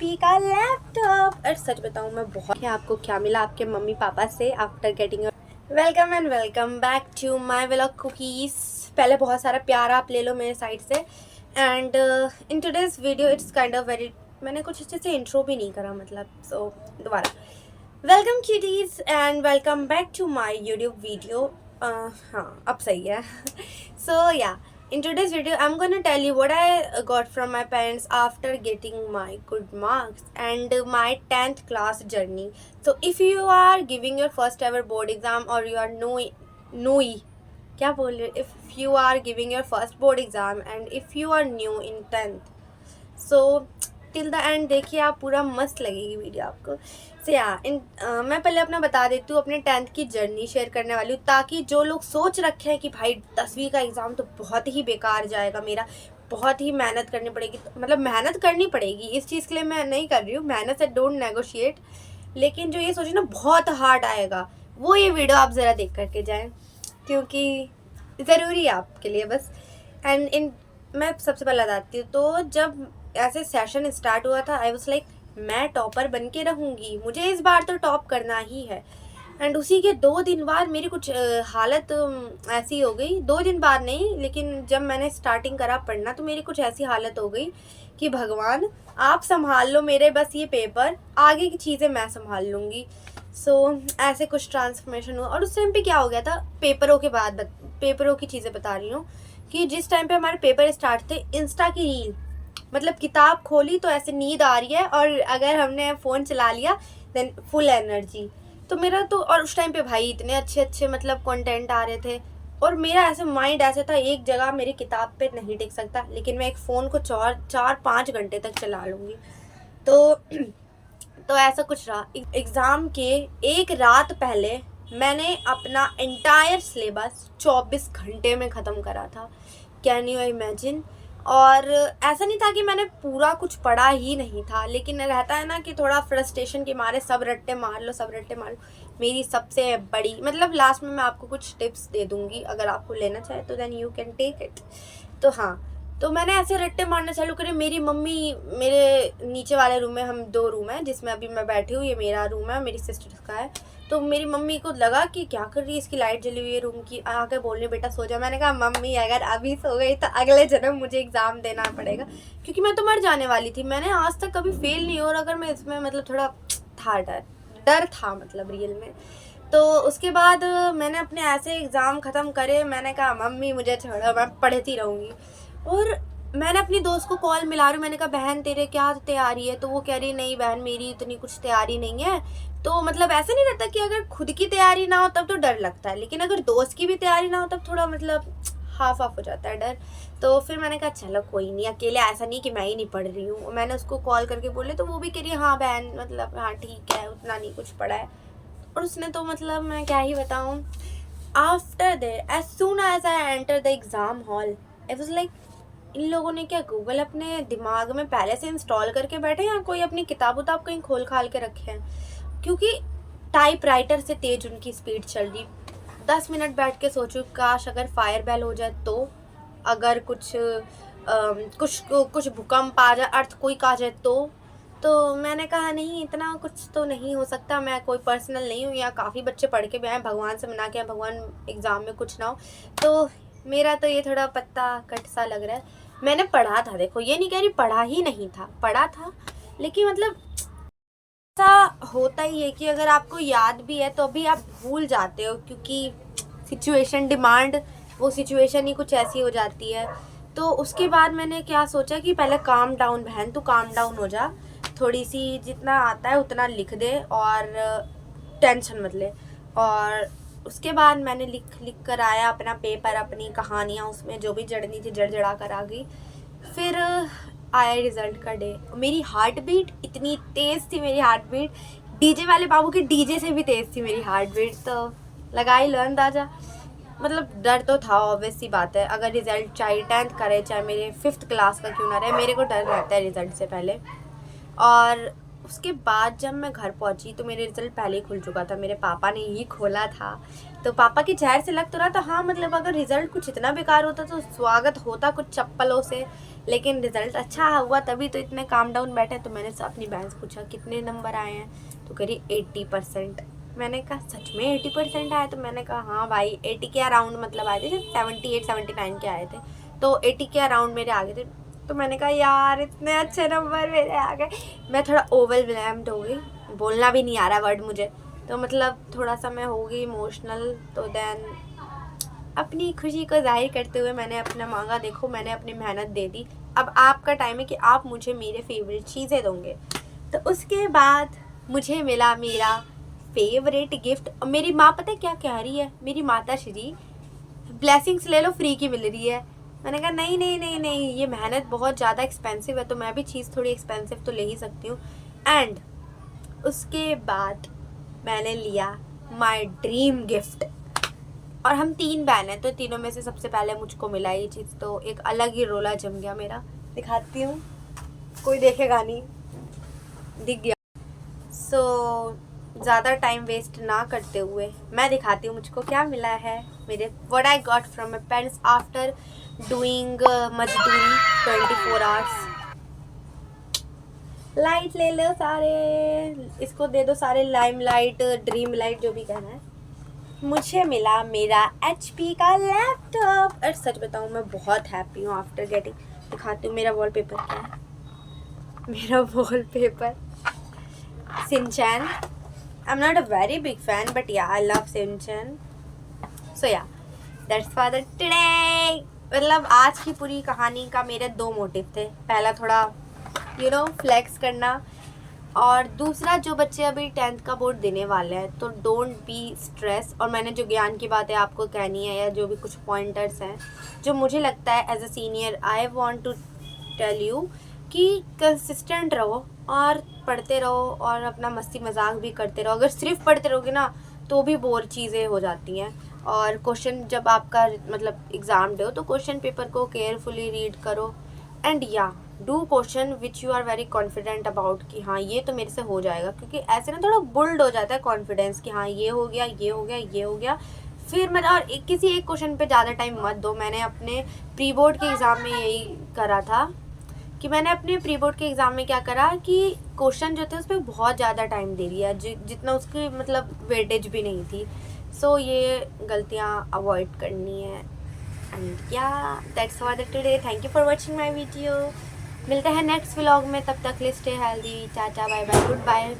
HP का laptop. और सच बताऊँ मैं बहुत आपको क्या मिला आपके मम्मी पापा से after getting. Welcome and welcome back to my vlog cookies. पहले बहुत सारा प्यार आप ले लो मेरे साइड से। And in today's video it's kind of very, मैंने कुछ अच्छे से इंट्रो भी नहीं करा मतलब, सो दोबारा welcome cuties and welcome back to my YouTube video. हाँ अब सही है। सो या, in today's video I'm gonna tell you what I got from my parents after getting my good marks and my 10th class journey. So if you are giving your first ever board exam or you are new क्या बोल रहे, if you are giving your first board exam and if you are new in 10th, so till the end देखिए, आप पूरा मस्त लगेगी video आपको। से मैं पहले अपना बता देती हूँ, अपने 10th की जर्नी शेयर करने वाली हूँ, ताकि जो लोग सोच रखे हैं कि भाई 10वीं का एग्ज़ाम तो बहुत ही बेकार जाएगा मेरा, बहुत ही मेहनत करनी पड़ेगी, मतलब मेहनत करनी पड़ेगी, इस चीज़ के लिए मैं नहीं कर रही हूँ, मेहनत से डोंट नेगोशिएट, लेकिन जो ये सोचे ना बहुत हार्ड आएगा, वो ये वीडियो आप ज़रा देख करके जाएँ, क्योंकि ज़रूरी है आपके लिए बस। एंड मैं सबसे पहले बताती हूँ, तो जब ऐसे सेशन स्टार्ट हुआ था आई वाज लाइक मैं टॉपर बन के रहूँगी, मुझे इस बार तो टॉप करना ही है। एंड उसी के 2 दिन बाद मेरी कुछ हालत ऐसी हो गई, 2 दिन बाद नहीं, लेकिन जब मैंने स्टार्टिंग करा पढ़ना तो मेरी कुछ ऐसी हालत हो गई कि भगवान आप संभाल लो मेरे बस ये पेपर, आगे की चीज़ें मैं संभाल लूँगी। सो ऐसे कुछ ट्रांसफॉर्मेशन हुआ। और उस टाइम पे क्या हो गया था, पेपरों के बाद पेपरों की चीज़ें बता रही हूँ कि जिस टाइम पे हमारे पेपर स्टार्ट थे, इंस्टा की रील, मतलब किताब खोली तो ऐसे नींद आ रही है, और अगर हमने फ़ोन चला लिया देन फुल एनर्जी। तो मेरा तो, और उस टाइम पे भाई इतने अच्छे अच्छे मतलब कंटेंट आ रहे थे, और मेरा ऐसे माइंड ऐसे था एक जगह मेरी किताब पे नहीं टिक सकता, लेकिन मैं एक फ़ोन को 4-5 घंटे तक चला लूँगी। तो ऐसा कुछ रहा। एग्ज़ाम के एक रात पहले मैंने अपना एंटायर सिलेबस 24 घंटे में ख़त्म करा था। Can you imagine? और ऐसा नहीं था कि मैंने पूरा कुछ पढ़ा ही नहीं था, लेकिन रहता है ना कि थोड़ा फ्रस्ट्रेशन के मारे सब रट्टे मार लो। मेरी सबसे बड़ी मतलब, लास्ट में मैं आपको कुछ टिप्स दे दूँगी, अगर आपको लेना चाहे तो then you can take it. तो हाँ, तो मैंने ऐसे रट्टे मारने चालू करे। मेरी मम्मी, मेरे नीचे वाले रूम में, हम 2 रूम हैं जिसमें अभी मैं बैठी हूँ, ये मेरा रूम है, मेरी सिस्टर का है। तो मेरी मम्मी को लगा कि क्या कर रही है, इसकी लाइट जली हुई है रूम की, आके बोलने बेटा सो जा। मैंने कहा मम्मी अगर अभी सो गई तो अगले जन्म मुझे एग्ज़ाम देना पड़ेगा, क्योंकि मैं तो मर जाने वाली थी। मैंने आज तक कभी फेल नहीं, और अगर मैं इसमें मतलब थोड़ा था डर था मतलब रियल में। तो उसके बाद मैंने अपने ऐसे एग्ज़ाम ख़त्म करे, मैंने कहा मम्मी मुझे छोड़ो, मैं पढ़ती रहूँगी। और मैंने अपनी दोस्त को कॉल मिला रही हूँ, मैंने कहा बहन तेरे क्या तैयारी है? तो वो कह रही नहीं बहन मेरी इतनी कुछ तैयारी नहीं है। तो मतलब ऐसे नहीं रहता कि अगर खुद की तैयारी ना हो तब तो डर लगता है, लेकिन अगर दोस्त की भी तैयारी ना हो तब थोड़ा मतलब हाफ हो जाता है डर। तो फिर मैंने कहा चलो कोई नहीं, अकेले ऐसा नहीं कि मैं ही नहीं पढ़ रही हूँ। मैंने उसको कॉल करके बोले तो वो भी कह रही हाँ बहन मतलब हाँ ठीक है, उतना नहीं कुछ पढ़ा है। और उसने तो मतलब मैं क्या ही बताऊँ, after that as soon as I enter the exam hall I was like इन लोगों ने क्या गूगल अपने दिमाग में पहले से इंस्टॉल करके बैठे, या कोई अपनी किताब उताब कहीं खोल खाल के रखे हैं? क्योंकि टाइपराइटर से तेज उनकी स्पीड चल रही। 10 मिनट बैठ के सोचूं काश अगर फायर बेल हो जाए, तो अगर कुछ भूकंप आ जाए, अर्थक्वेक आ जाए, तो मैंने कहा नहीं इतना कुछ तो नहीं हो सकता, मैं कोई पर्सनल नहीं हूँ, या काफ़ी बच्चे पढ़ के भी आए, भगवान से मना के भगवान एग्ज़ाम में कुछ ना हो। तो मेरा तो ये थोड़ा पत्ता कट सा लग रहा है। मैंने पढ़ा था, देखो ये नहीं कह रही पढ़ा ही नहीं था, पढ़ा था, लेकिन मतलब ऐसा होता ही है कि अगर आपको याद भी है तो अभी आप भूल जाते हो, क्योंकि सिचुएशन डिमांड, वो सिचुएशन ही कुछ ऐसी हो जाती है। तो उसके बाद मैंने क्या सोचा कि पहले काम डाउन, बहन तू काम डाउन हो जा, थोड़ी सी जितना आता है उतना लिख दे और टेंशन मत ले। और उसके बाद मैंने लिख कर आया अपना पेपर, अपनी कहानियाँ उसमें जो भी जड़नी थी जड़ जड़ा कर आ गई। फिर आया रिज़ल्ट का डे। मेरी हार्ट बीट इतनी तेज़ थी, मेरी हार्ट बीट डीजे वाले बाबू के डीजे से भी तेज़ थी मेरी हार्ट बीट। तो लगा ही लो अंदाज़ा, मतलब डर तो था, ऑब्वियस सी बात है। अगर रिज़ल्ट चाहे 10th का रहे, चाहे मेरे 5th क्लास का क्यों ना रहे, मेरे को डर रहता है रिज़ल्ट से पहले। और उसके बाद जब मैं घर पहुंची तो मेरे रिज़ल्ट पहले ही खुल चुका था, मेरे पापा ने ही खोला था। तो पापा के चेहरे से लग तो रहा था हाँ, मतलब अगर रिज़ल्ट कुछ इतना बेकार होता तो स्वागत होता कुछ चप्पलों से, लेकिन रिज़ल्ट अच्छा हुआ तभी तो इतने काम डाउन बैठे। तो मैंने अपनी बहन से पूछा कितने नंबर आए हैं, तो कह रही 80%। मैंने कहा सच में 80% आए? तो मैंने कहा हाँ भाई 80 के अराउंड मतलब आए थे, जब 78-79 के आए थे, तो 80 के अराउंड मेरे आ गए थे। तो मैंने कहा यार इतने अच्छे नंबर मेरे आ गए। मैं थोड़ा ओवरवेल्म्ड हो गई, बोलना भी नहीं आ रहा वर्ड मुझे, तो मतलब थोड़ा सा मैं हो गई इमोशनल। तो देन अपनी खुशी को जाहिर करते हुए मैंने अपना मांगा, देखो मैंने अपनी मेहनत दे दी, अब आपका टाइम है कि आप मुझे मेरे फेवरेट चीज़ें दोगे। तो उसके बाद मुझे मिला मेरा फेवरेट गिफ्ट। मेरी माँ पता है क्या कह रही है, मेरी माता श्री, ब्लेसिंग्स ले लो फ्री की मिल रही है। मैंने कहा नहीं नहीं नहीं नहीं, ये मेहनत बहुत ज़्यादा एक्सपेंसिव है, तो मैं भी चीज़ थोड़ी एक्सपेंसिव तो ले ही सकती हूँ। एंड उसके बाद मैंने लिया माय ड्रीम गिफ्ट। और हम 3 बहन हैं, तो तीनों में से सबसे पहले मुझको मिला ये चीज़, तो एक अलग ही रोला जम गया मेरा। दिखाती हूँ, कोई देखेगा नहीं, दिख गया। सो ज़्यादा टाइम वेस्ट ना करते हुए मैं दिखाती हूँ मुझको क्या मिला है मेरे, what I got from my parents after doing मजदूरी 24 आवर्स। लाइट ले लो सारे, इसको दे दो सारे, लाइम लाइट, ड्रीम लाइट, जो भी कहना है। मुझे मिला मेरा HP का लैपटॉप। और सच बताऊँ मैं बहुत हैप्पी हूँ आफ्टर गेटिंग। दिखाती हूँ मेरा वॉलपेपर क्या है। मेरा wallpaper Shinchan. I am not a very big fan but या आई लव सिंचैन। सो या दैट्स फॉर द टुडे। मतलब आज की पूरी कहानी का मेरे 2 मोटिव थे। पहला थोड़ा फ्लेक्स करना, और दूसरा जो बच्चे अभी 10th का बोर्ड देने वाले हैं, तो डोंट बी स्ट्रेस। और मैंने जो ज्ञान की बातें आपको कहनी है, या जो भी कुछ पॉइंटर्स हैं जो मुझे लगता है as a senior I want to tell you, कि कंसिस्टेंट रहो और पढ़ते रहो और अपना मस्ती मजाक भी करते रहो। अगर सिर्फ पढ़ते रहोगे ना तो भी बोर चीज़ें हो जाती हैं। और क्वेश्चन जब आपका मतलब एग्ज़ाम डे हो, तो क्वेश्चन पेपर को केयरफुली रीड करो। And yeah do question which you are very confident about, कि हाँ ये तो मेरे से हो जाएगा, क्योंकि ऐसे ना थोड़ा बुल्ड हो जाता है कॉन्फिडेंस कि हाँ ये हो गया, ये हो गया, ये हो गया। फिर मैं और किसी एक क्वेश्चन पे ज़्यादा टाइम मत दो। मैंने अपने प्री बोर्ड के एग्ज़ाम में यही करा था, कि मैंने अपने प्री बोर्ड के एग्ज़ाम में क्या करा कि क्वेश्चन जो थे उस पर बहुत ज़्यादा टाइम दे दिया, जितना उसकी मतलब वेटेज भी नहीं थी। सो ये गलतियाँ अवॉइड करनी है। And yeah that's for the today. Thank you for watching my video. मिलते हैं नेक्स्ट व्लॉग में, तब तक stay healthy. Tata bye bye, good bye.